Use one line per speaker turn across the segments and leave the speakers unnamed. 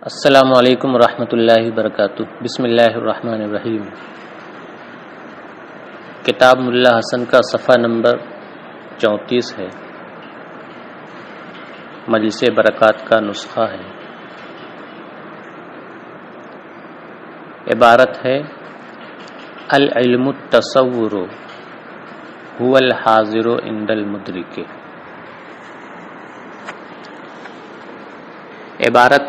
السلام علیکم ورحمۃ اللہ وبرکاتہ۔ بسم اللہ الرحمن الرحیم۔ کتاب ملا حسن کا صفحہ نمبر 34 ہے، مجلس برکات کا نسخہ ہے۔ عبارت ہے: العلم التصور هو الحاضر عند المدرک۔ عبارت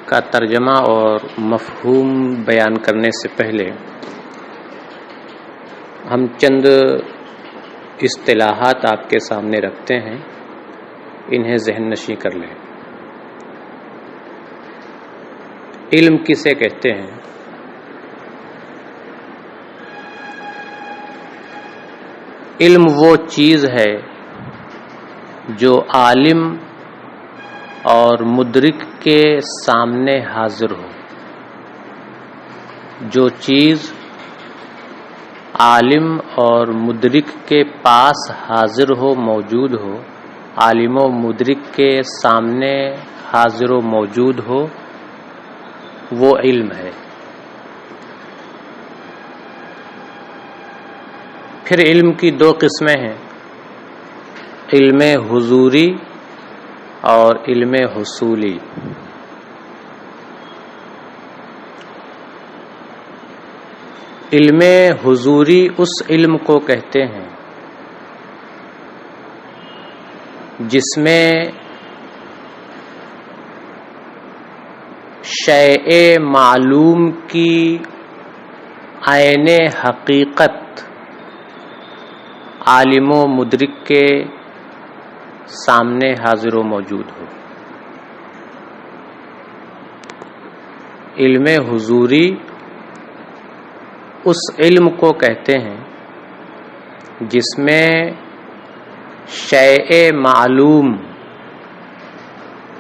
کا ترجمہ اور مفہوم بیان کرنے سے پہلے ہم چند اصطلاحات آپ کے سامنے رکھتے ہیں، انہیں ذہن نشین کر لیں۔ علم کسے کہتے ہیں؟ علم وہ چیز ہے جو عالم اور مدرک کے سامنے حاضر ہو۔ جو چیز عالم اور مدرک کے پاس حاضر ہو، موجود ہو، عالم و مدرک کے سامنے حاضر و موجود ہو، وہ علم ہے۔ پھر علم کی دو قسمیں ہیں، علم حضوری اور علم حصولی۔ علم حضوری اس علم کو کہتے ہیں جس میں شیء معلوم کی عین حقیقت عالم و مدرک کے سامنے حاضر و موجود ہو۔ علم حضوری اس علم کو کہتے ہیں جس میں شیء معلوم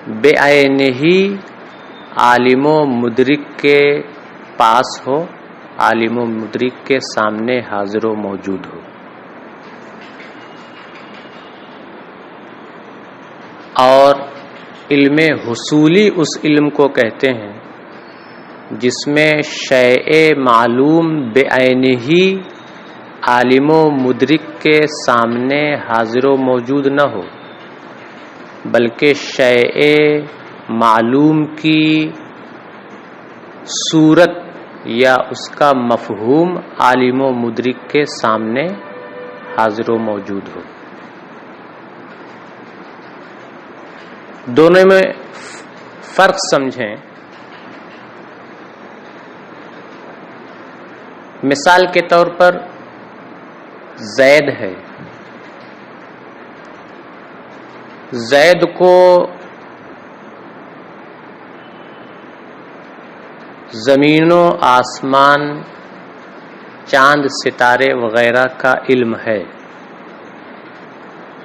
بعینہ عالم و مدرک کے پاس ہو، عالم و مدرک کے سامنے حاضر و موجود ہو۔ اور علم حصولی اس علم کو کہتے ہیں جس میں شیء معلوم بعینہ عالم و مدرک کے سامنے حاضر و موجود نہ ہو، بلکہ شیء معلوم کی صورت یا اس کا مفہوم عالم و مدرک کے سامنے حاضر و موجود ہو۔ دونوں میں فرق سمجھیں۔ مثال کے طور پر زید ہے، زید کو زمین و آسمان، چاند ستارے وغیرہ کا علم ہے۔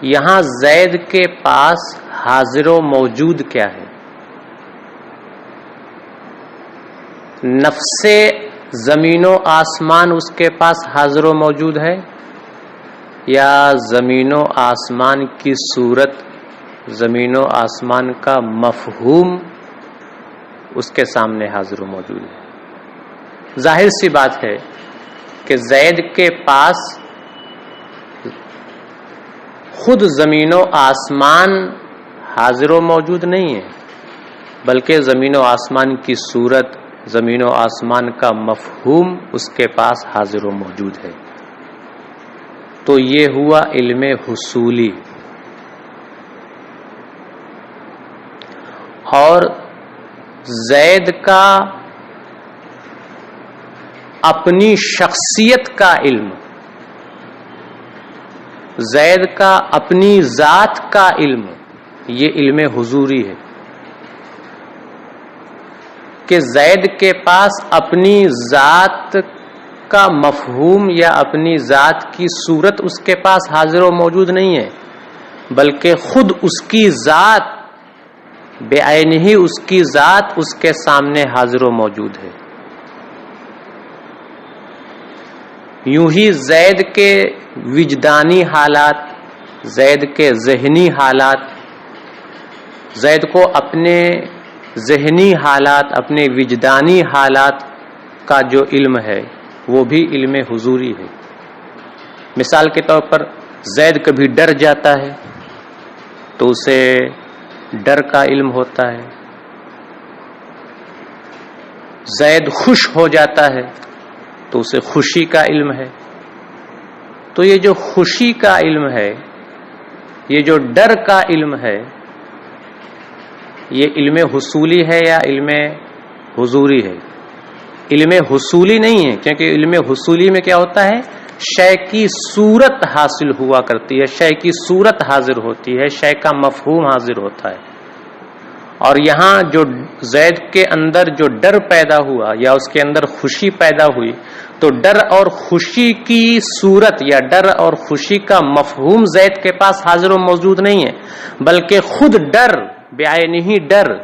یہاں زید کے پاس حاضر و موجود کیا ہے؟ نفس زمین و آسمان اس کے پاس حاضر و موجود ہے، یا زمین و آسمان کی صورت، زمین و آسمان کا مفہوم اس کے سامنے حاضر و موجود ہے؟ ظاہر سی بات ہے کہ زید کے پاس خود زمین و آسمان حاضر و موجود نہیں ہے، بلکہ زمین و آسمان کی صورت، زمین و آسمان کا مفہوم اس کے پاس حاضر و موجود ہے۔ تو یہ ہوا علم حصولی۔ اور زید کا اپنی شخصیت کا علم، زید کا اپنی ذات کا علم، یہ علم حضوری ہے کہ زید کے پاس اپنی ذات کا مفہوم یا اپنی ذات کی صورت اس کے پاس حاضر و موجود نہیں ہے، بلکہ خود اس کی ذات بعینہ، اس کی ذات اس کے سامنے حاضر و موجود ہے۔ یوں ہی زید کے وجدانی حالات، زید کے ذہنی حالات، زید کو اپنے ذہنی حالات، اپنے وجدانی حالات کا جو علم ہے وہ بھی علم حضوری ہے۔ مثال کے طور پر زید کبھی ڈر جاتا ہے تو اسے ڈر کا علم ہوتا ہے، زید خوش ہو جاتا ہے تو اسے خوشی کا علم ہے۔ تو یہ جو خوشی کا علم ہے، یہ جو ڈر کا علم ہے، یہ علم حصولی ہے یا علم حضوری ہے؟ علم حصولی نہیں ہے، کیونکہ علم حصولی میں کیا ہوتا ہے، شے کی صورت حاصل ہوا کرتی ہے، شے کی صورت حاضر ہوتی ہے، شے کا مفہوم حاضر ہوتا ہے۔ اور یہاں جو زید کے اندر جو ڈر پیدا ہوا یا اس کے اندر خوشی پیدا ہوئی، تو ڈر اور خوشی کی صورت یا ڈر اور خوشی کا مفہوم زید کے پاس حاضر و موجود نہیں ہے، بلکہ خود ڈر بعینہ، ڈر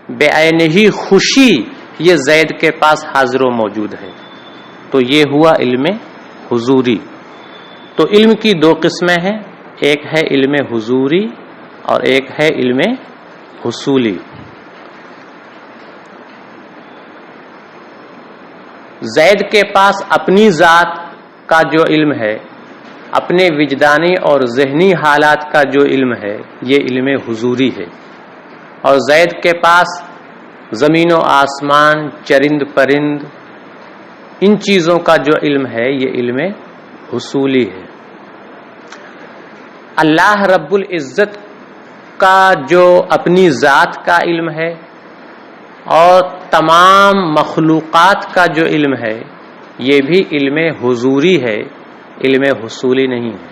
بعینہ خوشی، یہ زید کے پاس حاضر و موجود ہے۔ تو یہ ہوا علم حضوری۔ تو علم کی دو قسمیں ہیں، ایک ہے علم حضوری اور ایک ہے علم حصولی۔ زید کے پاس اپنی ذات کا جو علم ہے، اپنے وجدانی اور ذہنی حالات کا جو علم ہے، یہ علم حضوری ہے۔ اور زید کے پاس زمین و آسمان، چرند پرند، ان چیزوں کا جو علم ہے، یہ علم حصولی ہے۔ اللہ رب العزت کا جو اپنی ذات کا علم ہے اور تمام مخلوقات کا جو علم ہے، یہ بھی علم حضوری ہے، علم حصولی نہیں ہے۔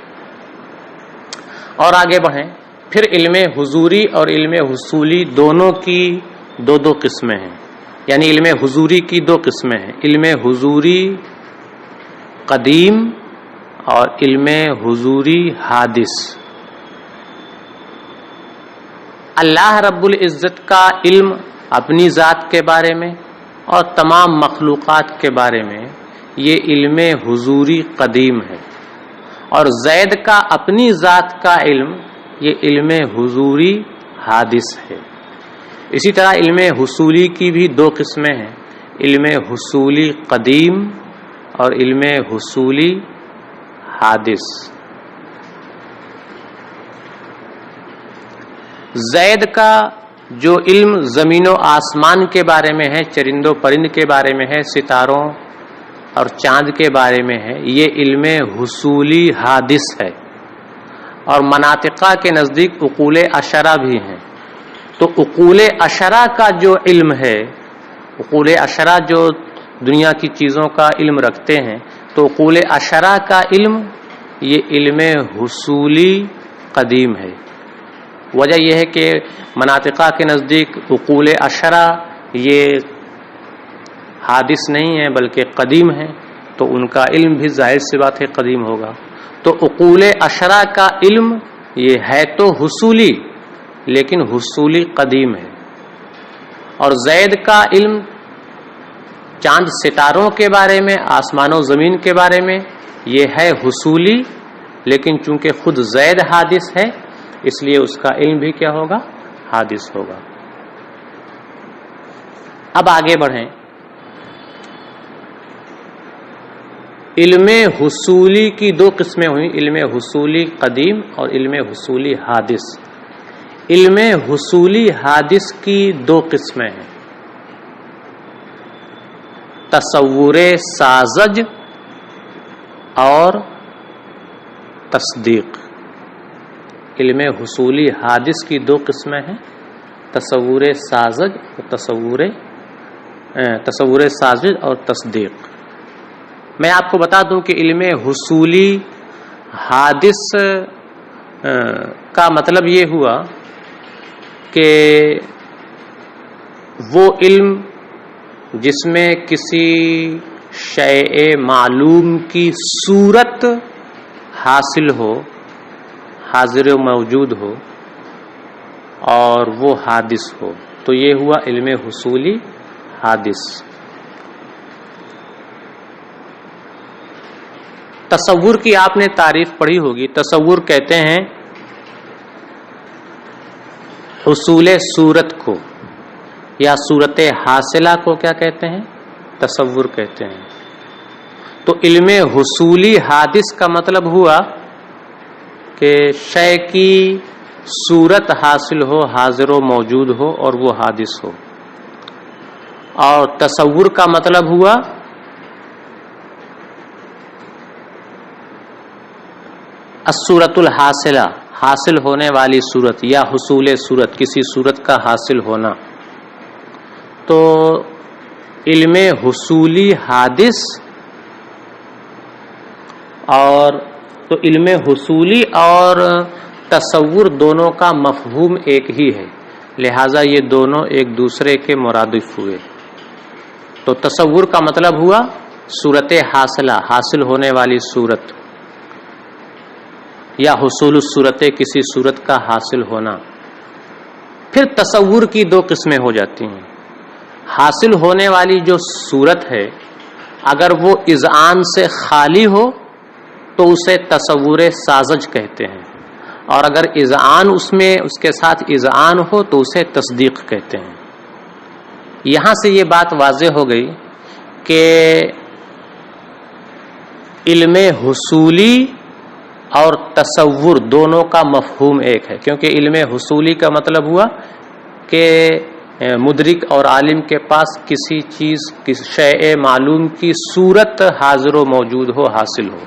اور آگے بڑھیں، پھر علم حضوری اور علم حصولی دونوں کی دو قسمیں ہیں، یعنی علم حضوری کی دو قسمیں ہیں، علم حضوری قدیم اور علم حضوری حادث۔ اللہ رب العزت کا علم اپنی ذات کے بارے میں اور تمام مخلوقات کے بارے میں، یہ علم حضوری قدیم ہے، اور زید کا اپنی ذات کا علم، یہ علم حضوری حادث ہے۔ اسی طرح علم حصولی کی بھی دو قسمیں ہیں، علم حصولی قدیم اور علم حصولی حادث۔ زید کا جو علم زمین و آسمان کے بارے میں ہے، چرند و پرند کے بارے میں ہے، ستاروں اور چاند کے بارے میں ہے، یہ علم حصولی حادث ہے۔ اور مناطقہ کے نزدیک عقول عشرہ بھی ہیں، تو عقول عشرہ کا جو علم ہے، عقول عشرہ جو دنیا کی چیزوں کا علم رکھتے ہیں، تو عقول عشرہ کا علم یہ علم حصولی قدیم ہے۔ وجہ یہ ہے کہ مناطقہ کے نزدیک عقول عشرہ یہ حادث نہیں ہے بلکہ قدیم ہے، تو ان کا علم بھی ظاہر سی بات ہے قدیم ہوگا۔ تو عقول عشرہ کا علم یہ ہے تو حصولی، لیکن حصولی قدیم ہے۔ اور زید کا علم چاند ستاروں کے بارے میں، آسمان و زمین کے بارے میں، یہ ہے حصولی، لیکن چونکہ خود زید حادث ہے، اس لیے اس کا علم بھی کیا ہوگا، حادث ہوگا۔ اب آگے بڑھیں، علم حصولی کی دو قسمیں ہوئیں، علم حصولی قدیم اور علم حصولی حادث۔ علم حصولی حادث کی دو قسمیں ہیں، تصور ساذج اور تصدیق۔ علم حصولی حادث کی دو قسمیں ہیں، تصور ساذج تصور ساذج اور تصدیق۔ میں آپ کو بتا دوں کہ علم حصولی حادث کا مطلب یہ ہوا کہ وہ علم جس میں کسی شیء معلوم کی صورت حاصل ہو، حاضر و موجود ہو، اور وہ حادث ہو، تو یہ ہوا علم حصولی حادث۔ تصور کی آپ نے تعریف پڑھی ہوگی، تصور کہتے ہیں حصول صورت کو، یا صورت حاصلہ کو کیا کہتے ہیں؟ تصور کہتے ہیں۔ تو علم حصولی حادث کا مطلب ہوا کہ شے کی صورت حاصل ہو، حاضر و موجود ہو اور وہ حادث ہو، اور تصور کا مطلب ہوا الصورت الحاصلہ، حاصل ہونے والی صورت یا حصول صورت، کسی صورت کا حاصل ہونا۔ تو علم حصولی حادث اور تو علم حصولی اور تصور دونوں کا مفہوم ایک ہی ہے، لہذا یہ دونوں ایک دوسرے کے مرادف ہوئے۔ تو تصور کا مطلب ہوا صورت حاصلہ، حاصل ہونے والی صورت، یا حصول الصورت، کسی صورت کا حاصل ہونا۔ پھر تصور کی دو قسمیں ہو جاتی ہیں۔ حاصل ہونے والی جو صورت ہے اگر وہ اذعان سے خالی ہو تو اسے تصور سازج کہتے ہیں، اور اگر اذعان اس کے ساتھ اذعان ہو تو اسے تصدیق کہتے ہیں۔ یہاں سے یہ بات واضح ہو گئی کہ علم حصولی اور تصور دونوں کا مفہوم ایک ہے، کیونکہ علم حصولی کا مطلب ہوا کہ مدرک اور عالم کے پاس کسی چیز، کسی شیء معلوم کی صورت حاضر و موجود ہو، حاصل ہو،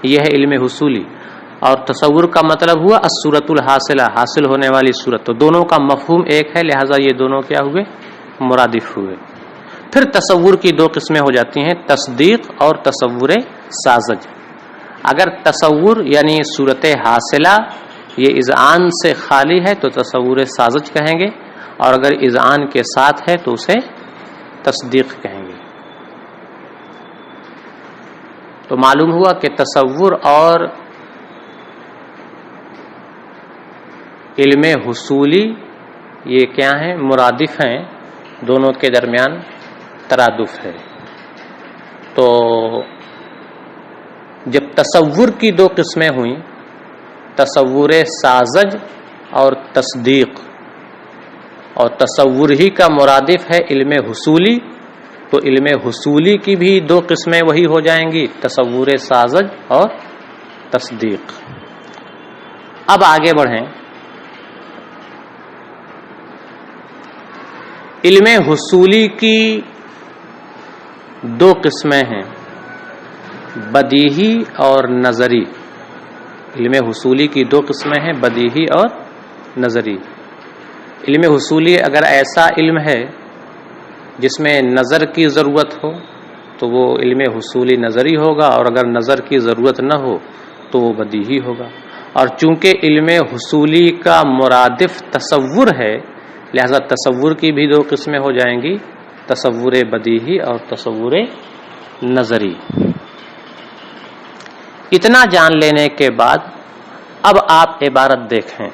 یہ ہے علم حصولی۔ اور تصور کا مطلب ہوا الصورت الحاصلہ، حاصل ہونے والی صورت۔ تو دونوں کا مفہوم ایک ہے، لہذا یہ دونوں کیا ہوئے؟ مرادف ہوئے۔ پھر تصور کی دو قسمیں ہو جاتی ہیں، تصدیق اور تصور سازج۔ اگر تصور یعنی صورت حاصلہ یہ اذعان سے خالی ہے تو تصور سازج کہیں گے، اور اگر اذعان کے ساتھ ہے تو اسے تصدیق کہیں گے۔ تو معلوم ہوا کہ تصور اور علم حصولی یہ کیا ہیں؟ مرادف ہیں، دونوں کے درمیان ترادف ہے۔ تو جب تصور کی دو قسمیں ہوئیں، تصور سازج اور تصدیق، اور تصور ہی کا مرادف ہے علم حصولی، تو علم حصولی کی بھی دو قسمیں وہی ہو جائیں گی، تصور سازج اور تصدیق۔ اب آگے بڑھیں۔ علم حصولی کی دو قسمیں ہیں، بدیہی اور نظری۔ علم حصولی کی دو قسمیں ہیں، بدیہی اور نظری۔ علم حصولی اگر ایسا علم ہے جس میں نظر کی ضرورت ہو تو وہ علم حصولی نظری ہوگا، اور اگر نظر کی ضرورت نہ ہو تو وہ بدیہی ہوگا۔ اور چونکہ علم حصولی کا مرادف تصور ہے، لہذا تصور کی بھی دو قسمیں ہو جائیں گی، تصور بدیہی اور تصور نظری۔ اتنا جان لینے کے بعد اب آپ عبارت دیکھیں۔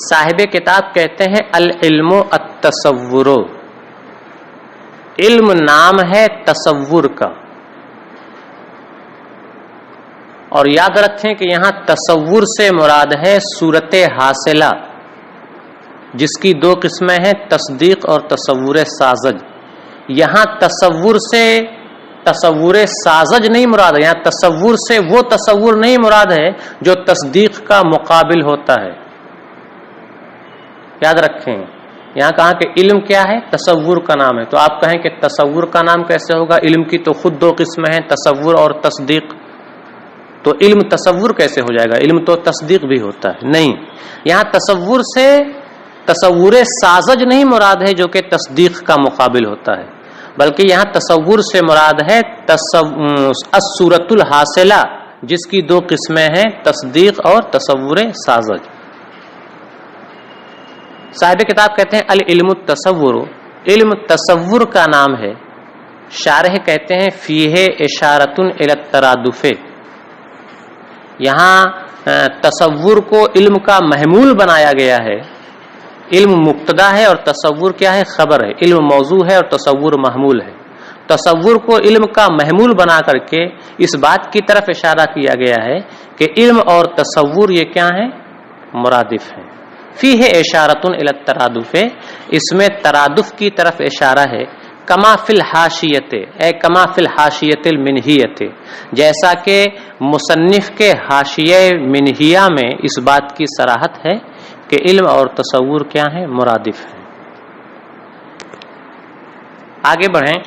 صاحب کتاب کہتے ہیں العلم التصور، علم نام ہے تصور کا۔ اور یاد رکھیں کہ یہاں تصور سے مراد ہے صورت حاصلہ، جس کی دو قسمیں ہیں، تصدیق اور تصور سازج۔ یہاں تصور سے تصور سازج نہیں مراد ہے، یہاں تصور سے وہ تصور نہیں مراد ہے جو تصدیق کا مقابل ہوتا ہے۔ یاد رکھیں، یہاں کہا کہ علم کیا ہے؟ تصور کا نام ہے۔ تو آپ کہیں کہ تصور کا نام کیسے ہوگا؟ علم کی تو خود دو قسمیں ہیں، تصور اور تصدیق، تو علم تصور کیسے ہو جائے گا؟ علم تو تصدیق بھی ہوتا ہے۔ نہیں، یہاں تصور سے تصور سازج نہیں مراد ہے جو کہ تصدیق کا مقابل ہوتا ہے، بلکہ یہاں تصور سے مراد ہے الصورت الحاصلہ، جس کی دو قسمیں ہیں، تصدیق اور تصور سازج۔ صاحب کتاب کہتے ہیں العلم التصور، علم تصور کا نام ہے۔ شارح کہتے ہیں فیہ اشارۃ الی الترادف، یہاں تصور کو علم کا محمول بنایا گیا ہے۔ علم مبتدا ہے اور تصور کیا ہے؟ خبر ہے۔ علم موضوع ہے اور تصور محمول ہے۔ تصور کو علم کا محمول بنا کر کے اس بات کی طرف اشارہ کیا گیا ہے کہ علم اور تصور یہ کیا ہیں؟ مرادف ہیں۔ فیہ اشارۃ الی الترادف، اس میں ترادف کی طرف اشارہ ہے، کما فی الحاشیۃ اے کما فی الحاشیۃ المنہیۃ، جیسا کہ مصنف کے حاشیہ منہیہ میں اس بات کی صراحت ہے کہ علم اور تصور کیا ہیں؟ مرادف ہیں۔ آگے بڑھیں،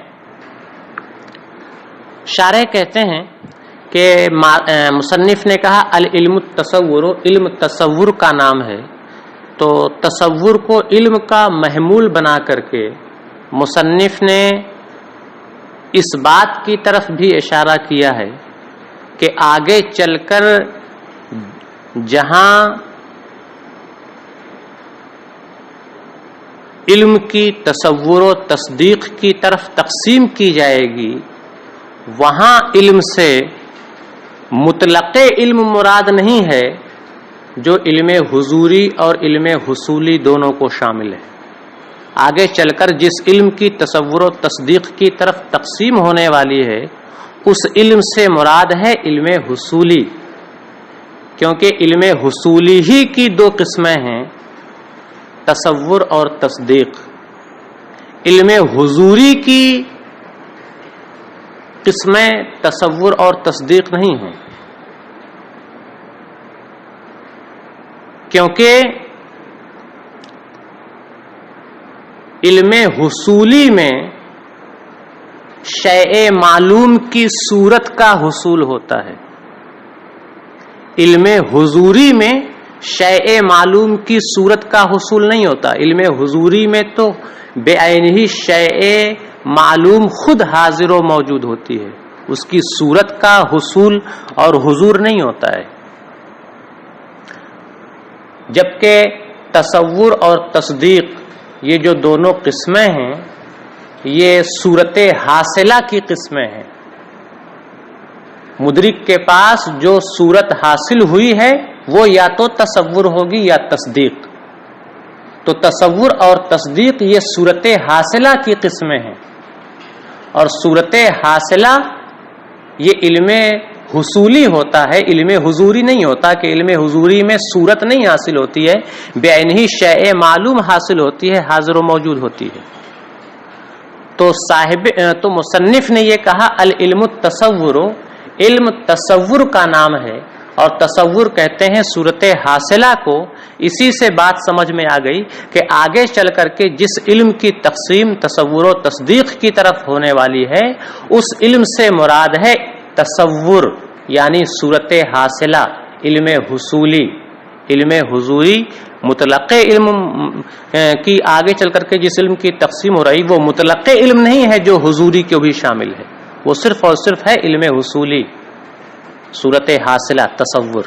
شارح کہتے ہیں کہ مصنف نے کہا العلم التصور، علم تصور کا نام ہے، تو تصور کو علم کا محمول بنا کر کے مصنف نے اس بات کی طرف بھی اشارہ کیا ہے کہ آگے چل کر جہاں علم کی تصور و تصدیق کی طرف تقسیم کی جائے گی، وہاں علم سے مطلق علم مراد نہیں ہے جو علم حضوری اور علم حصولی دونوں کو شامل ہے۔ آگے چل کر جس علم کی تصور و تصدیق کی طرف تقسیم ہونے والی ہے اس علم سے مراد ہے علم حصولی، کیونکہ علم حصولی ہی کی دو قسمیں ہیں، تصور اور تصدیق۔ علم حضوری کی قسمیں تصور اور تصدیق نہیں ہیں، کیونکہ علم حصولی میں شیء معلوم کی صورت کا حصول ہوتا ہے، علم حضوری میں شیء معلوم کی صورت کا حصول نہیں ہوتا۔ علم حضوری میں تو بے عینہ شیء معلوم خود حاضر و موجود ہوتی ہے، اس کی صورت کا حصول اور حضور نہیں ہوتا ہے، جبکہ تصور اور تصدیق یہ جو دونوں قسمیں ہیں یہ صورت حاصلہ کی قسمیں ہیں۔ مدرک کے پاس جو صورت حاصل ہوئی ہے وہ یا تو تصور ہوگی یا تصدیق، تو تصور اور تصدیق یہ صورت حاصلہ کی قسمیں ہیں، اور صورت حاصلہ یہ علم حصولی ہوتا ہے، علم حضوری نہیں ہوتا، کہ علم حضوری میں صورت نہیں حاصل ہوتی ہے، بے عینہ شیء معلوم حاصل ہوتی ہے، حاضر و موجود ہوتی ہے۔ تو مصنف نے یہ کہا العلم التصور، علم تصور کا نام ہے، اور تصور کہتے ہیں صورت حاصلہ کو۔ اسی سے بات سمجھ میں آ گئی کہ آگے چل کر کے جس علم کی تقسیم تصور و تصدیق کی طرف ہونے والی ہے اس علم سے مراد ہے تصور، یعنی صورت حاصلہ، علم حصولی۔ علم حضوری مطلق علم کی آگے چل کر کے جس علم کی تقسیم ہو رہی وہ مطلق علم نہیں ہے جو حضوری کو بھی شامل ہے، وہ صرف اور صرف ہے علم حصولی، صورت حاصلہ، تصور۔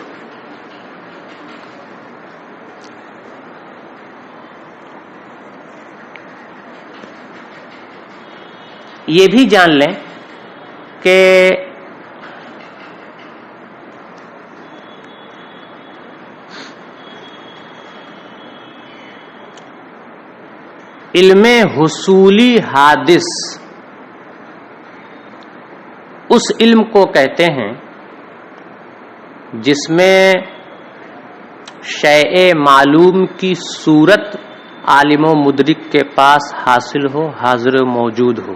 یہ بھی جان لیں کہ علم حصولی حادث اس علم کو کہتے ہیں جس میں شیء معلوم کی صورت عالم و مدرک کے پاس حاصل ہو، حاضر و موجود ہو،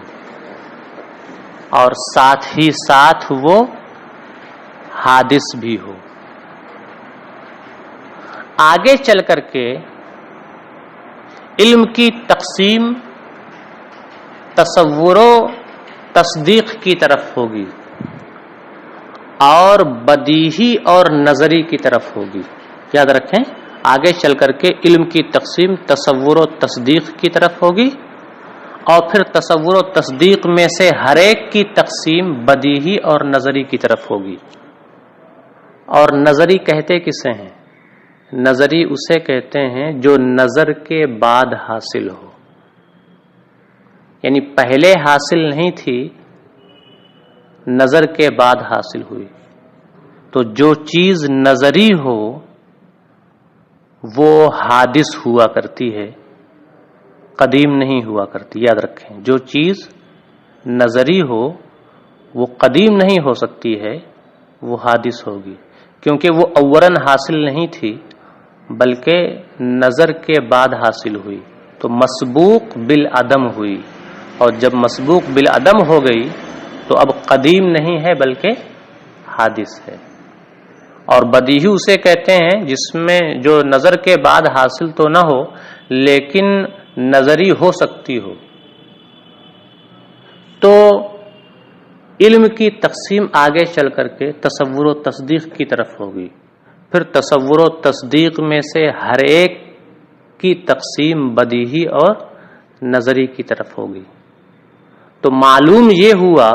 اور ساتھ ہی ساتھ وہ حادث بھی ہو۔ آگے چل کر کے علم کی تقسیم تصور و تصدیق کی طرف ہوگی اور بدیہی اور نظری کی طرف ہوگی۔ یاد رکھیں، آگے چل کر کے علم کی تقسیم تصور و تصدیق کی طرف ہوگی، اور پھر تصور و تصدیق میں سے ہر ایک کی تقسیم بدیہی اور نظری کی طرف ہوگی۔ اور نظری کہتے کسے ہیں؟ نظری اسے کہتے ہیں جو نظر کے بعد حاصل ہو، یعنی پہلے حاصل نہیں تھی، نظر کے بعد حاصل ہوئی۔ تو جو چیز نظری ہو وہ حادث ہوا کرتی ہے، قدیم نہیں ہوا کرتی۔ یاد رکھیں، جو چیز نظری ہو وہ قدیم نہیں ہو سکتی ہے، وہ حادث ہوگی، کیونکہ وہ اولاً حاصل نہیں تھی، بلکہ نظر کے بعد حاصل ہوئی، تو مسبوق بالعدم ہوئی، اور جب مسبوق بالعدم ہو گئی تو اب قدیم نہیں ہے بلکہ حادث ہے۔ اور بدیہی اسے کہتے ہیں جس میں جو نظر کے بعد حاصل تو نہ ہو لیکن نظری ہو سکتی ہو۔ تو علم کی تقسیم آگے چل کر کے تصور و تصدیق کی طرف ہوگی، پھر تصور و تصدیق میں سے ہر ایک کی تقسیم بدیہی اور نظری کی طرف ہوگی۔ تو معلوم یہ ہوا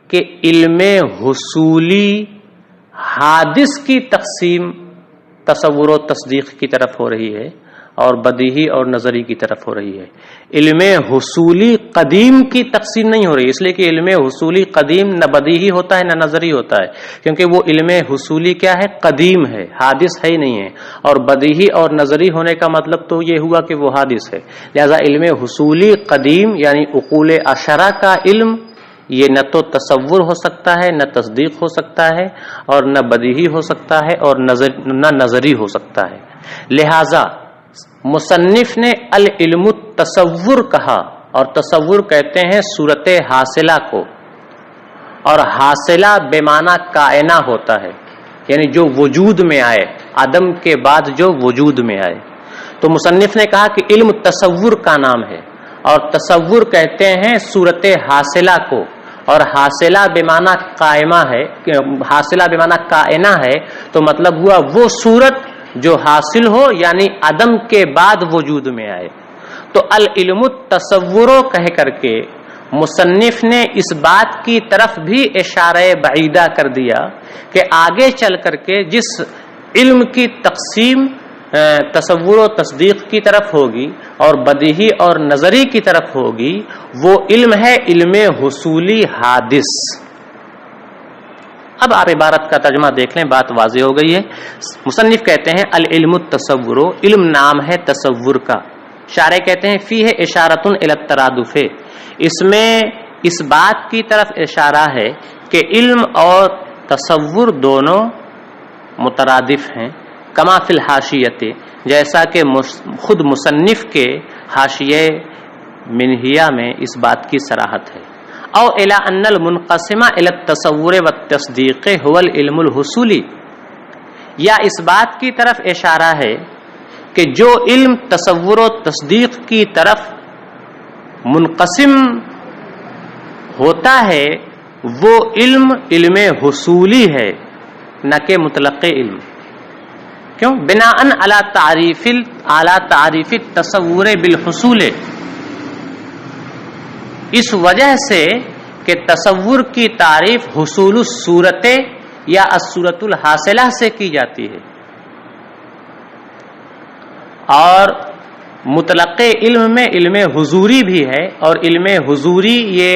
کہ علم حصولی حادث کی تقسیم تصور و تصدیق کی طرف ہو رہی ہے اور بدیہی اور نظری کی طرف ہو رہی ہے۔ علم حصولی قدیم کی تقسیم نہیں ہو رہی، اس لیے کہ علم حصولی قدیم نہ بدیہی ہوتا ہے نہ نظری ہوتا ہے، کیونکہ وہ علم حصولی کیا ہے؟ قدیم ہے، حادث ہے ہی نہیں ہے، اور بدیہی اور نظری ہونے کا مطلب تو یہ ہوا کہ وہ حادث ہے۔ لہذا علم حصولی قدیم یعنی عقول عشرہ کا علم یہ نہ تو تصور ہو سکتا ہے، نہ تصدیق ہو سکتا ہے، اور نہ بدیہی ہو سکتا ہے، اور نہ نظری ہو سکتا ہے۔ لہذا مصنف نے العلم التصور کہا، اور تصور کہتے ہیں صورت حاصلہ کو، اور حاصلہ بے معنی کائنہ ہوتا ہے، یعنی جو وجود میں آئے، عدم کے بعد جو وجود میں آئے۔ تو مصنف نے کہا کہ علم تصور کا نام ہے، اور تصور کہتے ہیں صورت حاصلہ کو، اور حاصلہ بے معنی قائمہ ہے، حاصلہ بے معنی کائنہ ہے، تو مطلب ہوا وہ صورت جو حاصل ہو یعنی عدم کے بعد وجود میں آئے۔ تو العلم التصور کہہ کر کے مصنف نے اس بات کی طرف بھی اشارہ بعیدہ کر دیا کہ آگے چل کر کے جس علم کی تقسیم تصور و تصدیق کی طرف ہوگی اور بدیہی اور نظری کی طرف ہوگی، وہ علم ہے علم حصولی حادث۔ اب آپ عبارت کا ترجمہ دیکھ لیں، بات واضح ہو گئی ہے۔ مصنف کہتے ہیں العلم التصور، علم نام ہے تصور کا۔ شارح کہتے ہیں فیہ اشارۃ الی الترادف، اس میں اس بات کی طرف اشارہ ہے کہ علم اور تصور دونوں مترادف ہیں، کما فی الحاشیۃ، جیسا کہ خود مصنف کے حاشیہ منہیہ میں اس بات کی صراحت ہے۔ او الی ان المنقسم الی التصور والتصدیق هو العلم الحصولی، یا اس بات کی طرف اشارہ ہے کہ جو علم تصور و تصدیق کی طرف منقسم ہوتا ہے وہ علم حصولی ہے، نہ کہ مطلق علم۔ کیوں؟ بناء علی تعریف التصور بالحصول، اس وجہ سے کہ تصور کی تعریف حصول الصورت یا الصورت الحاصلہ سے کی جاتی ہے، اور مطلق علم میں علم حضوری بھی ہے، اور علم حضوری یہ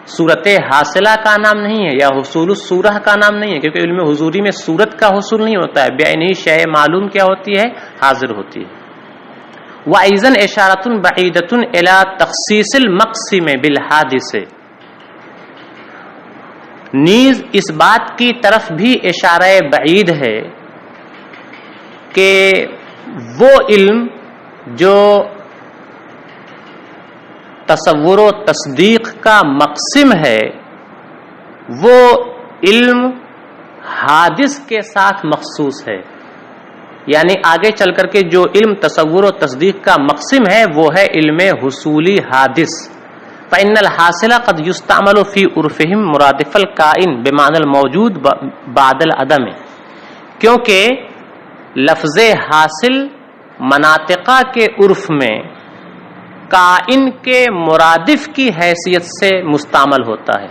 صورت حاصلہ کا نام نہیں ہے یا حصول الصورہ کا نام نہیں ہے، کیونکہ علم حضوری میں صورت کا حصول نہیں ہوتا ہے، بعینہ شیء معلوم کیا ہوتی ہے؟ حاضر ہوتی ہے۔ وَأَيْضًا إِشَارَةٌ بَعِیدَةٌ إِلَى تَخْصِیصِ الْمَقْسِمِ بِالْحَادِثِ، نیز اس بات کی طرف بھی اشارہ بعید ہے کہ وہ علم جو تصور و تصدیق کا مقسم ہے وہ علم حادث کے ساتھ مخصوص ہے، یعنی آگے چل کر کے جو علم تصور و تصدیق کا مقسم ہے وہ ہے علم حصولی حادث۔ فإن الحاصل قد يستعمل في عرفهم مرادف الكائن بمعنى الموجود بعد العدم، کیونکہ لفظ حاصل مناطقہ کے عرف میں کائن کے مرادف کی حیثیت سے مستعمل ہوتا ہے،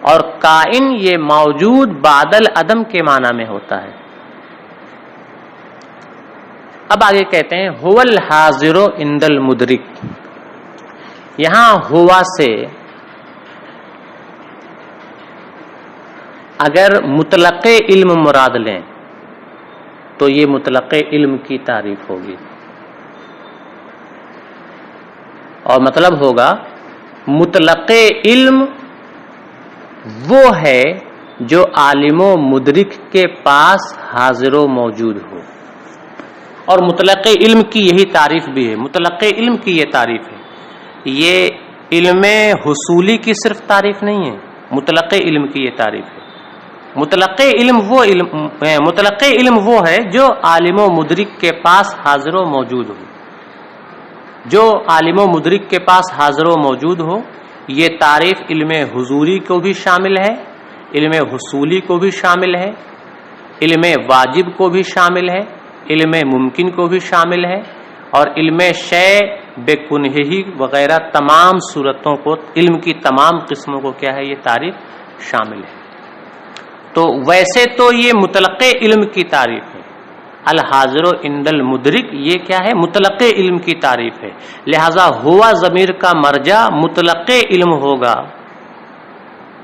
اور کائن یہ موجود بعد العدم کے معنی میں ہوتا ہے۔ اب آگے کہتے ہیں هو الحاضر عند المدرک، یہاں ہوا سے اگر مطلق علم مراد لیں تو یہ مطلق علم کی تعریف ہوگی، اور مطلب ہوگا مطلق علم وہ ہے جو عالم و مدرک کے پاس حاضر و موجود ہو. اور مطلق علم کی یہی تعریف بھی ہے. مطلق علم کی یہ تعریف ہے. یہ علم حصولی کی صرف تعریف نہیں ہے، مطلق علم کی یہ تعریف ہے. مطلق علم وہ ہے جو عالم و مدرک کے پاس حاضر و موجود ہو. جو عالم و مدرک کے پاس حاضر و موجود ہو، یہ تعریف علم حضوری کو بھی شامل ہے، علم حصولی کو بھی شامل ہے، علم واجب کو بھی شامل ہے، علم ممکن کو بھی شامل ہے، اور علم شیء بے کنہی وغیرہ تمام صورتوں کو، علم کی تمام قسموں کو کیا ہے یہ تعریف شامل ہے. تو ویسے تو یہ مطلق علم کی تعریف ہے. الحاضر عند المدرک یہ کیا ہے؟ مطلق علم کی تعریف ہے. لہذا ہوا ضمیر کا مرجع مطلق علم ہوگا،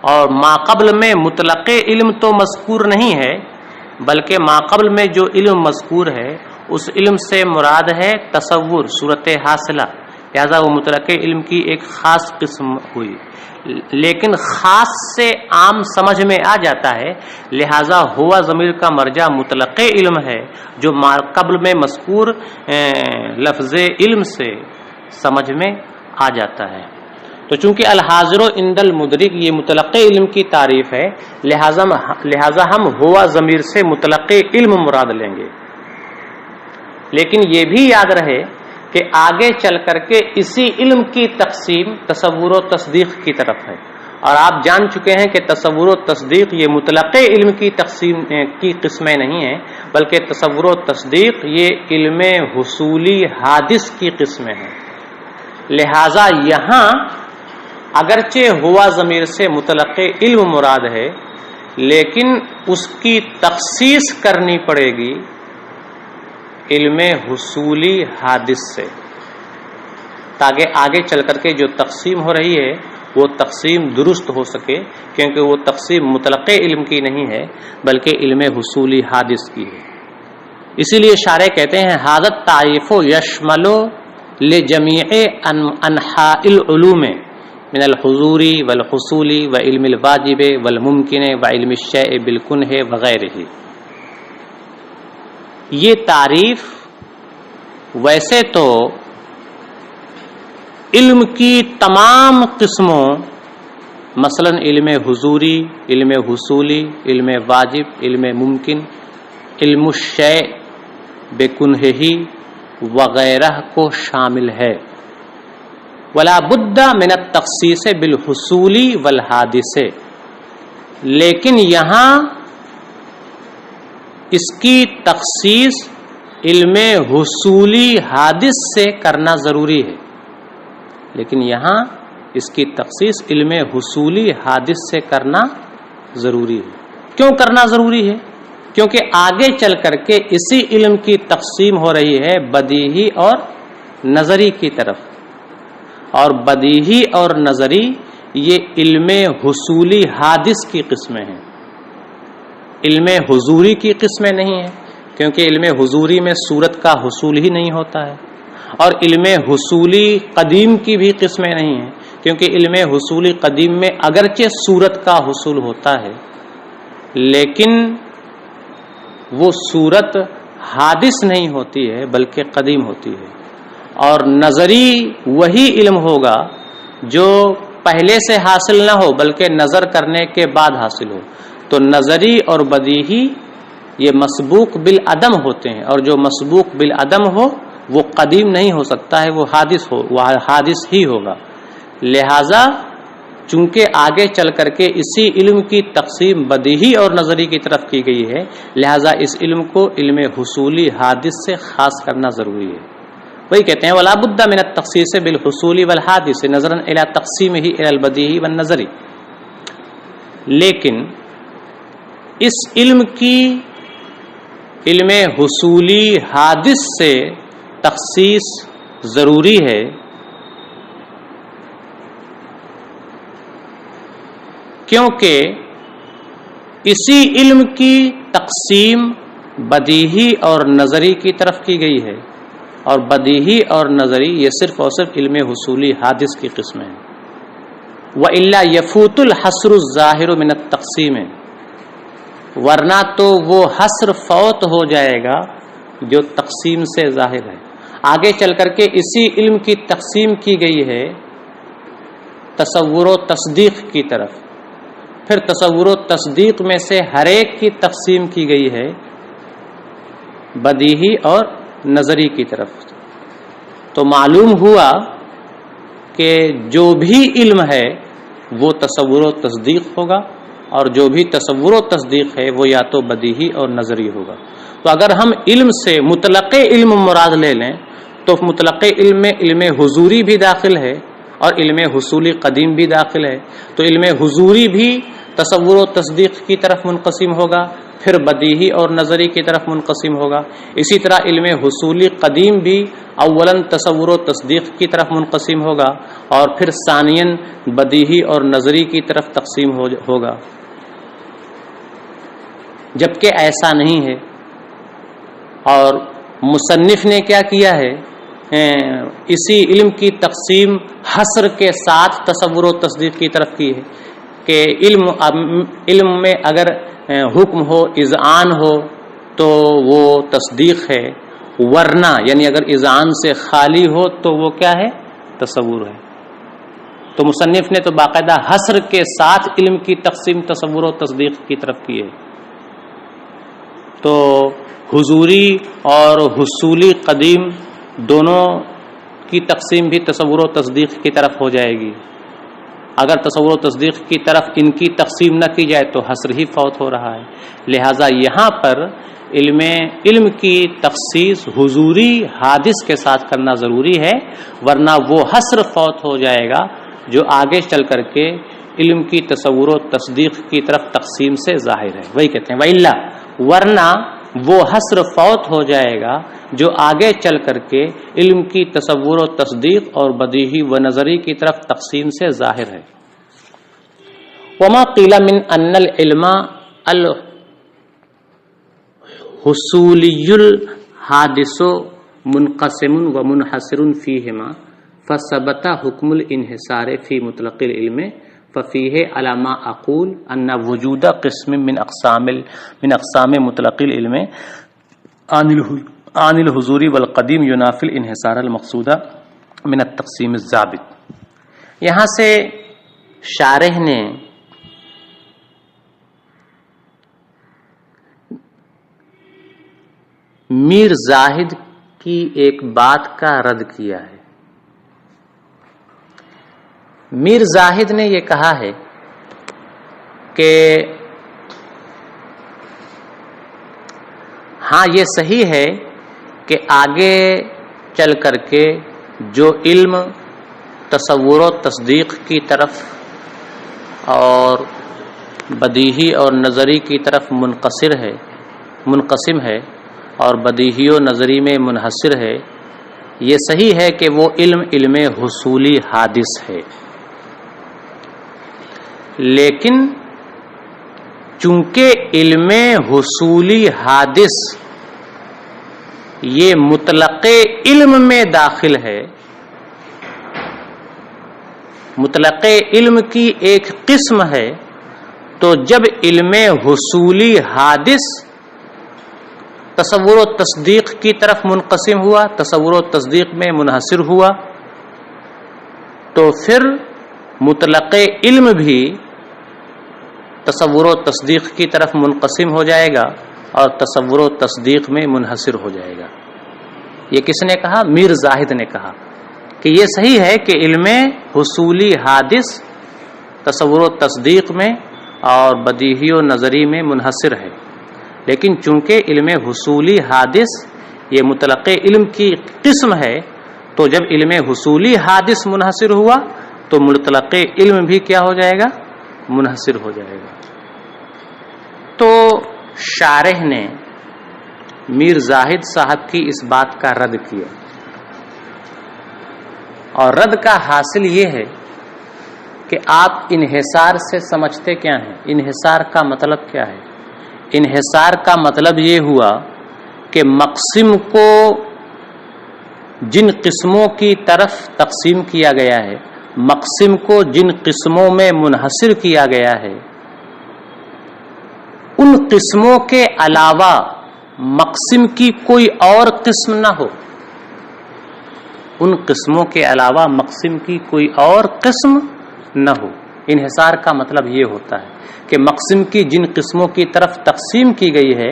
اور ما قبل میں مطلق علم تو مذکور نہیں ہے، بلکہ ما قبل میں جو علم مذکور ہے اس علم سے مراد ہے تصور، صورت حاصلہ. لہذا وہ مطلق علم کی ایک خاص قسم ہوئی، لیکن خاص سے عام سمجھ میں آ جاتا ہے. لہذا ہوا ضمیر کا مرجع مطلق علم ہے جو ما قبل میں مذکور لفظ علم سے سمجھ میں آ جاتا ہے. تو چونکہ الحاضر عند المدرک یہ مطلق علم کی تعریف ہے، لہذا ہم ہوا ضمیر سے مطلق علم مراد لیں گے. لیکن یہ بھی یاد رہے کہ آگے چل کر کے اسی علم کی تقسیم تصور و تصدیق کی طرف ہے، اور آپ جان چکے ہیں کہ تصور و تصدیق یہ مطلق علم کی تقسیم کی قسمیں نہیں ہیں، بلکہ تصور و تصدیق یہ علم حصولی حادث کی قسمیں ہیں. لہذا یہاں اگرچہ ہوا ضمیر سے مطلق علم مراد ہے، لیکن اس کی تخصیص کرنی پڑے گی علم حصولی حادث سے، تاکہ آگے چل کر کے جو تقسیم ہو رہی ہے وہ تقسیم درست ہو سکے، کیونکہ وہ تقسیم مطلق علم کی نہیں ہے بلکہ علم حصولی حادث کی ہے. اسی لیے شارح کہتے ہیں حاضر تعریف یشمل لجمیع انحاء العلوم من الحضوری والحصولی وعلم الواجب والممکن وعلم الشیء بالکنہ وغیرہ. یہ تعریف ویسے تو علم کی تمام قسموں، مثلا علم حضوری، علم حصولی، علم واجب، علم ممکن، علم الشیء بکنہی وغیرہ کو شامل ہے. ولا بد من التخصیص بالحصولی والحادث. لیکن یہاں اس کی تخصیص علم حصولی حادث سے کرنا ضروری ہے. لیکن یہاں اس کی تخصیص علم حصولی حادث سے کرنا ضروری ہے. کیوں کرنا ضروری ہے؟ کیونکہ آگے چل کر کے اسی علم کی تقسیم ہو رہی ہے بدیہی اور نظری کی طرف، اور بدیہی اور نظری یہ علم حصولی حادث کی قسمیں ہیں، علم حضوری کی قسمیں نہیں ہیں، کیونکہ علم حضوری میں صورت کا حصول ہی نہیں ہوتا ہے، اور علم حصولی قدیم کی بھی قسمیں نہیں ہیں، کیونکہ علم حصولی قدیم میں اگرچہ صورت کا حصول ہوتا ہے لیکن وہ صورت حادث نہیں ہوتی ہے بلکہ قدیم ہوتی ہے. اور نظری وہی علم ہوگا جو پہلے سے حاصل نہ ہو بلکہ نظر کرنے کے بعد حاصل ہو. تو نظری اور بدیہی یہ مسبوق بالعدم ہوتے ہیں، اور جو مسبوق بالعدم ہو وہ قدیم نہیں ہو سکتا ہے، وہ حادث ہی ہوگا. لہذا چونکہ آگے چل کر کے اسی علم کی تقسیم بدیہی اور نظری کی طرف کی گئی ہے، لہذا اس علم کو علم حصولی حادث سے خاص کرنا ضروری ہے. وہی کہتے ہیں ولا بد من التخصیص بالحصول والحادث نظرا الى تقسیمہ الى البدیہی والنظری. لیکن اس علم کی علم حصولی حادث سے تخصیص ضروری ہے کیونکہ اسی علم کی تقسیم بدیہی اور نظری کی طرف کی گئی ہے، اور بدیہی اور نظری یہ صرف اور صرف علم حصولی حادث کی قسم ہے. وَإِلَّا يَفُوتُ الْحَصْرُ الظَّاهِرُ مِنَ التَّقْسِيمِ. ورنہ تو وہ حصر فوت ہو جائے گا جو تقسیم سے ظاہر ہے۔ آگے چل کر کے اسی علم کی تقسیم کی گئی ہے تصور و تصدیق کی طرف، پھر تصور و تصدیق میں سے ہر ایک کی تقسیم کی گئی ہے بدیہی اور نظری کی طرف۔ تو معلوم ہوا کہ جو بھی علم ہے وہ تصور و تصدیق ہوگا، اور جو بھی تصور و تصدیق ہے وہ یا تو بدیہی اور نظری ہوگا۔ تو اگر ہم علم سے مطلق علم مراد لے لیں تو مطلق علم میں علم حضوری بھی داخل ہے اور علم حصولی قدیم بھی داخل ہے۔ تو علم حضوری بھی تصور و تصدیق کی طرف منقسم ہوگا، پھر بدیہی اور نظری کی طرف منقسم ہوگا۔ اسی طرح علم حصولی قدیم بھی اولاً تصور و تصدیق کی طرف منقسم ہوگا اور پھر ثانیاً بدیہی اور نظری کی طرف تقسیم ہوگا، جبکہ ایسا نہیں ہے۔ اور مصنف نے کیا کیا ہے، اسی علم کی تقسیم حصر کے ساتھ تصور و تصدیق کی طرف کی ہے کہ علم میں اگر حکم ہو، اذعان ہو تو وہ تصدیق ہے، ورنہ یعنی اگر اذعان سے خالی ہو تو وہ کیا ہے، تصور ہے۔ تو مصنف نے تو باقاعدہ حصر کے ساتھ علم کی تقسیم تصور و تصدیق کی طرف کی ہے۔ تو حضوری اور حصولی قدیم دونوں کی تقسیم بھی تصور و تصدیق کی طرف ہو جائے گی۔ اگر تصور و تصدیق کی طرف ان کی تقسیم نہ کی جائے تو حصر ہی فوت ہو رہا ہے۔ لہذا یہاں پر علم کی تخصیص حضوری حادث کے ساتھ کرنا ضروری ہے، ورنہ وہ حصر فوت ہو جائے گا جو آگے چل کر کے علم کی تصور و تصدیق کی طرف تقسیم سے ظاہر ہے۔ وہی کہتے ہیں وَإِلَّا، ورنہ وہ حصر فوت ہو جائے گا جو آگے چل کر کے علم کی تصور و تصدیق اور بدیہی و نظری کی طرف تقسیم سے ظاہر ہے۔ وما قیل من ان العلم الحصولی الحادث منقسم و منحصر فیہما فثبت حکم الانحصار فی مطلق العلم ففیہ علی ما اقول ان وجود قسم من اقسام مطلق العلم عن الحضور والقدیم ینافی الانحصار المقصود من التقسیم الضابط۔ یہاں سے شارح نے میر زاہد کی ایک بات کا رد کیا ہے۔ میر زاہد نے یہ کہا ہے کہ ہاں یہ صحیح ہے کہ آگے چل کر کے جو علم تصور و تصدیق کی طرف اور بدیہی اور نظری کی طرف منقسم ہے اور بدیہی و نظری میں منحصر ہے، یہ صحیح ہے کہ وہ علم حصولی حادث ہے، لیکن چونکہ علم حصولی حادث یہ مطلق علم میں داخل ہے، مطلق علم کی ایک قسم ہے، تو جب علم حصولی حادث تصور و تصدیق کی طرف منقسم ہوا، تصور و تصدیق میں منحصر ہوا، تو پھر مطلق علم بھی تصور و تصدیق کی طرف منقسم ہو جائے گا اور تصور و تصدیق میں منحصر ہو جائے گا۔ یہ کس نے کہا؟ میر زاہد نے کہا کہ یہ صحیح ہے کہ علم حصولی حادث تصور و تصدیق میں اور بدیہی و نظری میں منحصر ہے، لیکن چونکہ علم حصولی حادث یہ مطلق علم کی قسم ہے، تو جب علم حصولی حادث منحصر ہوا تو مطلق علم بھی کیا ہو جائے گا؟ منحصر ہو جائے گا۔ تو شارح نے میر زاہد صاحب کی اس بات کا رد کیا، اور رد کا حاصل یہ ہے کہ آپ انحصار سے سمجھتے کیا ہیں؟ انحصار کا مطلب کیا ہے؟ انحصار کا مطلب یہ ہوا کہ مقسم کو جن قسموں کی طرف تقسیم کیا گیا ہے، مقسم کو جن قسموں میں منحصر کیا گیا ہے، ان قسموں کے علاوہ مقسم کی کوئی اور قسم نہ ہو، ان قسموں کے علاوہ مقسم کی کوئی اور قسم نہ ہو۔ انحصار کا مطلب یہ ہوتا ہے کہ مقسم کی جن قسموں کی طرف تقسیم کی گئی ہے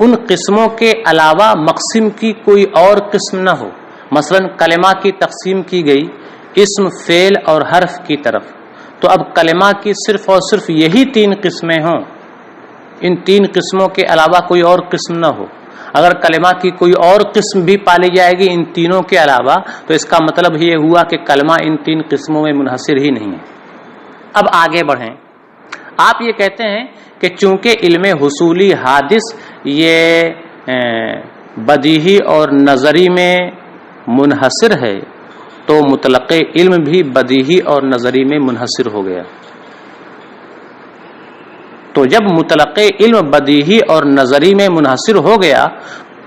ان قسموں کے علاوہ مقسم کی کوئی اور قسم نہ ہو۔ مثلا کلمہ کی تقسیم کی گئی اسم، فعل اور حرف کی طرف، تو اب کلمہ کی صرف اور صرف یہی 3 قسمیں ہوں، ان 3 قسموں کے علاوہ کوئی اور قسم نہ ہو۔ اگر کلمہ کی کوئی اور قسم بھی پالی جائے گی ان تینوں کے علاوہ تو اس کا مطلب یہ ہوا کہ کلمہ ان 3 قسموں میں منحصر ہی نہیں ہے۔ اب آگے بڑھیں، آپ یہ کہتے ہیں کہ چونکہ علم حصولی حادث یہ بدیہی اور نظری میں منحصر ہے تو مطلق علم بھی بدیہی اور نظری میں منحصر ہو گیا۔ تو جب مطلق علم بدیہی اور نظری میں منحصر ہو گیا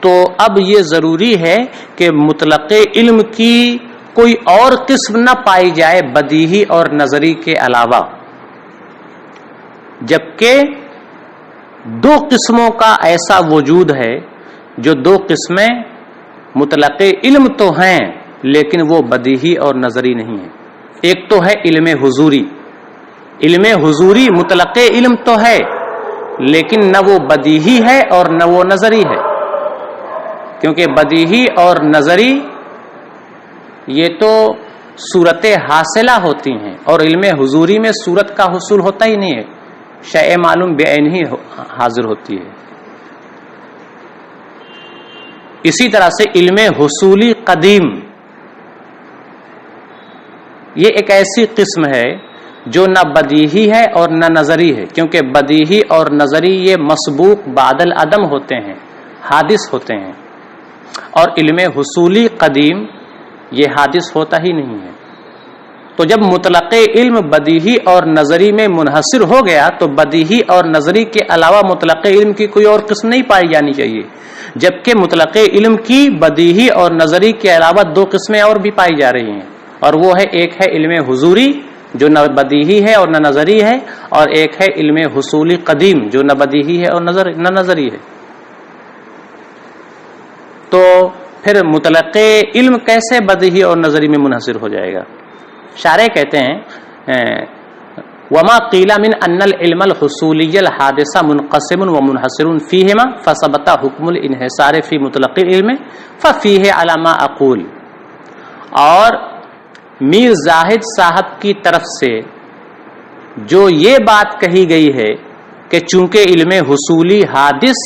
تو اب یہ ضروری ہے کہ مطلق علم کی کوئی اور قسم نہ پائی جائے بدیہی اور نظری کے علاوہ، جبکہ 2 قسموں کا ایسا وجود ہے جو 2 قسمیں مطلق علم تو ہیں لیکن وہ بدیہی اور نظری نہیں ہیں۔ ایک تو ہے علم حضوری، علم حضوری مطلق علم تو ہے لیکن نہ وہ بدیہی ہے اور نہ وہ نظری ہے، کیونکہ بدیہی اور نظری یہ تو صورت حاصلہ ہوتی ہیں اور علم حضوری میں صورت کا حصول ہوتا ہی نہیں ہے، شیء معلوم بعین ہی حاضر ہوتی ہے۔ اسی طرح سے علم حصولی قدیم یہ ایک ایسی قسم ہے جو نہ بدیہی ہے اور نہ نظری ہے، کیونکہ بدیہی اور نظری یہ مسبوق بعد العدم ہوتے ہیں، حادث ہوتے ہیں، اور علم حصولی قدیم یہ حادث ہوتا ہی نہیں ہے۔ تو جب مطلق علم بدیہی اور نظری میں منحصر ہو گیا تو بدیہی اور نظری کے علاوہ مطلق علم کی کوئی اور قسم نہیں پائی جانی چاہیے، جبکہ مطلق علم کی بدیہی اور نظری کے علاوہ 2 قسمیں اور بھی پائی جا رہی ہیں، اور وہ ہے ایک ہے علم حضوری جو نہ بدیہی ہے اور نہ نظری ہے، اور ایک ہے علم حصولی قدیم جو نہ بدیہی ہے اور نہ نظری ہے۔ تو پھر مطلق علم کیسے بدیہی اور نظری میں منحصر ہو جائے گا؟ شارح کہتے ہیں وما قیل من ان العلم الحصولی الحادث منقسم ومنحصر فیہما فثبت حکم الانحصار فی مطلق العلم ففیہ علی ما اقول، اور میر زاہد صاحب کی طرف سے جو یہ بات کہی گئی ہے کہ چونکہ علم حصولی حادث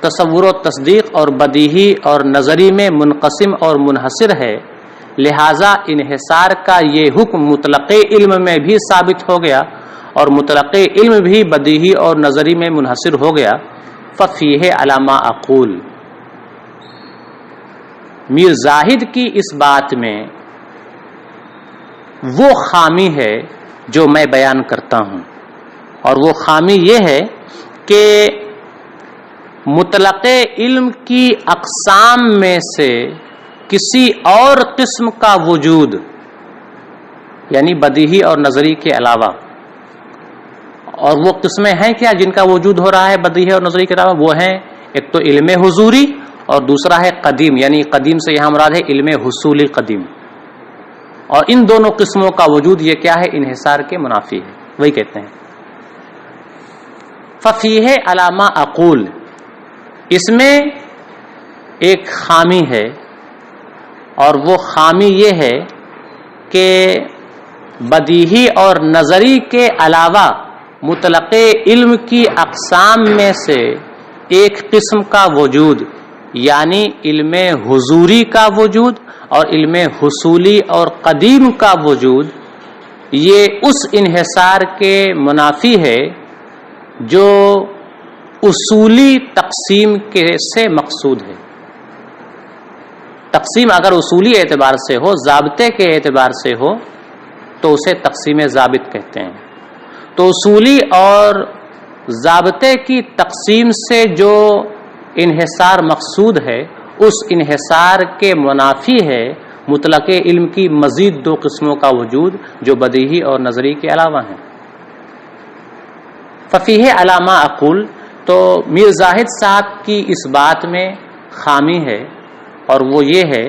تصور و تصدیق اور بدیہی اور نظری میں منقسم اور منحصر ہے، لہذا انحصار کا یہ حکم مطلق علم میں بھی ثابت ہو گیا اور مطلق علم بھی بدیہی اور نظری میں منحصر ہو گیا، ففیہ علی ما اقول۔ میر زاہد کی اس بات میں وہ خامی ہے جو میں بیان کرتا ہوں، اور وہ خامی یہ ہے کہ مطلق علم کی اقسام میں سے کسی اور قسم کا وجود، یعنی بدیہی اور نظری کے علاوہ، اور وہ قسمیں ہیں کیا جن کا وجود ہو رہا ہے بدیہی اور نظری کے علاوہ؟ وہ ہیں ایک تو علم حضوری اور دوسرا ہے قدیم، یعنی قدیم سے یہاں مراد ہے علم حصولی قدیم، اور ان دونوں قسموں کا وجود یہ کیا ہے؟ انحصار کے منافی ہے۔ وہی کہتے ہیں ففیہ علی ما اقول، اس میں ایک خامی ہے، اور وہ خامی یہ ہے کہ بدیہی اور نظری کے علاوہ مطلق علم کی اقسام میں سے ایک قسم کا وجود، یعنی علم حضوری کا وجود اور علم حصولی اور قدیم کا وجود، یہ اس انحصار کے منافی ہے جو اصولی تقسیم سے مقصود ہے۔ تقسیم اگر اصولی اعتبار سے ہو، ضابطے کے اعتبار سے ہو، تو اسے تقسیم ضابط کہتے ہیں۔ تو اصولی اور ضابطے کی تقسیم سے جو انحصار مقصود ہے، اس انحصار کے منافی ہے مطلق علم کی مزید 2 قسموں کا وجود جو بدیہی اور نظری کے علاوہ ہیں۔ ففیہ علامہ اقول، تو میر زاہد صاحب کی اس بات میں خامی ہے، اور وہ یہ ہے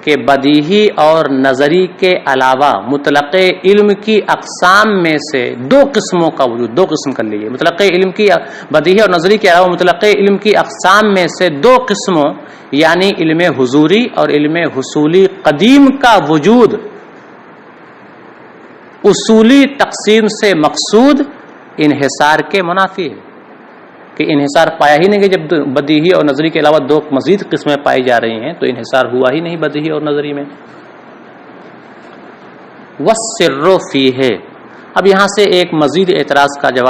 کہ بدیہی اور نظری کے علاوہ مطلق علم کی اقسام میں سے دو قسموں کا وجود، دو قسم کر لیجیے، مطلق علم کی بدیہی اور نظری کے علاوہ مطلق علم کی اقسام میں سے دو قسموں، یعنی علم حضوری اور علم حصولی قدیم کا وجود اصولی تقسیم سے مقصود انحصار کے منافی ہے، کہ انحصار پایا ہی نہیں، کہ جب بدیہی اور نظری کے علاوہ دو مزید قسمیں پائی جا رہی ہیں تو انحصار ہوا ہی نہیں بدیہی اور نظری میں۔ والسر فیہ، اب یہاں سے ایک مزید اعتراض کا جواب